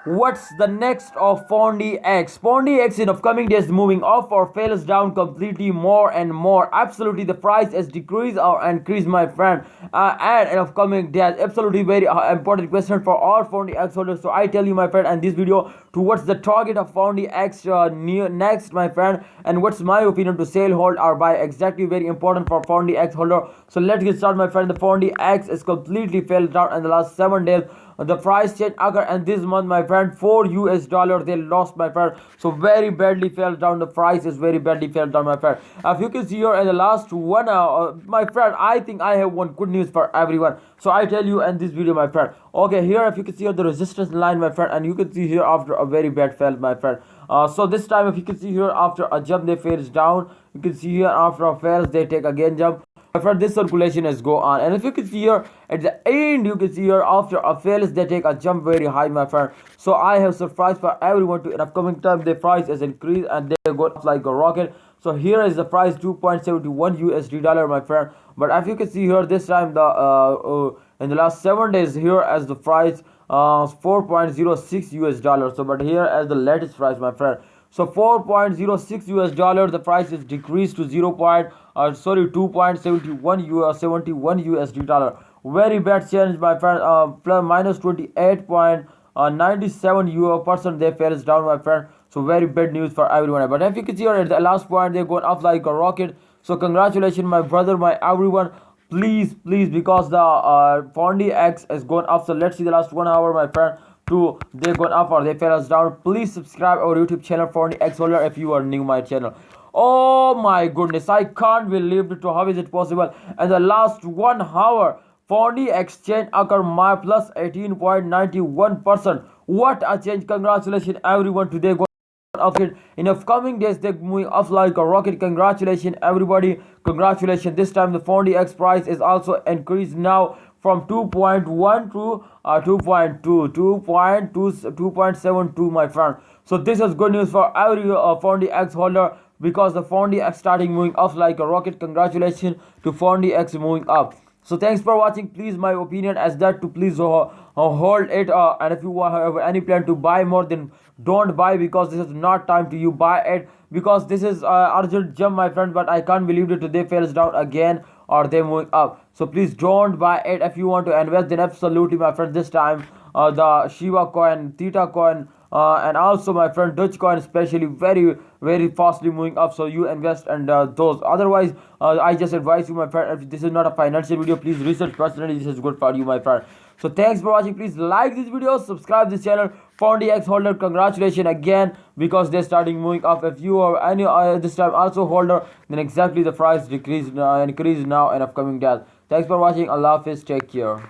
What's the next of PundiX? PundiX in upcoming days moving up or fails down completely more and more. Absolutely, the price has decreased or increased, my friend. And in upcoming days, absolutely very important question for all PundiX holders. So I tell you, my friend, and this video to what's the target of PundiX next, my friend, and what's my opinion to sell, hold, or buy. Exactly, very important for PundiX holder. So let's get started, my friend. The PundiX is completely fell down in the last 7 days. The price change occurred and this month, my friend, $4 they lost, my friend. So very badly fell down. The price is very badly fell down, my friend. If you can see here in the last 1 hour, my friend, I think I have one good news for everyone. So I tell you in this video, my friend. Okay, here if you can see here the resistance line, my friend, and you can see here after a very bad fall, my friend. So this time if you can see here after a jump they fails down. You can see here after a fails they take again jump. My friend, this circulation has go on, and if you can see here at the end, you can see here after a fails they take a jump very high, my friend. So I have surprise for everyone to in upcoming time. The price has increased and they go up like a rocket. So here is the price 2.71 USD dollar, my friend. But if you can see here this time the in the last 7 days here as the price 4.06 US dollar. So but here as the latest price, my friend. So 4.06 US dollar, the price is decreased to 2.71 USD dollar. Very bad change, my friend. Plus minus 28.97% they fell down, my friend. So very bad news for everyone. But if you can see here at the last point, they're going up like a rocket. So congratulations, my brother, my everyone. Please, because the PundiX has gone up. So let's see the last 1 hour, my friend. They gone up or they fell us down. Please subscribe our YouTube channel PundiX holder if you are new my channel. Oh my goodness, I can't believe it. How is it possible? And the last 1 hour, PundiX change occur my plus 18.91%. What a change! Congratulations everyone. Today of it in upcoming days they're moving up like a rocket. Congratulations everybody, congratulations. This time the PundiX price is also increased now from 2.1 to 2.72, my friend. So this is good news for every PundiX holder because the PundiX starting moving up like a rocket. Congratulations to PundiX moving up. So thanks for watching. Please, my opinion as that to please hold it. And if you have any plan to buy more, then don't buy because this is not time to you buy it because this is urgent jump, my friend. But I can't believe it today fails down again or they moving up. So please don't buy it. If you want to invest, then absolutely, my friend. This time the Shiba coin, Theta coin, and also my friend Dogecoin especially very fastly moving up. So you invest and those. Otherwise, I just advise you, my friend. If this is not a financial video, please research personally. This is good for you, my friend. So thanks for watching. Please like this video, subscribe this channel. PundiX holder, congratulations again because they're starting moving up. If you are any this time also holder, then exactly the price decrease increase now in upcoming days. Thanks for watching. Allah Hafiz. Take care.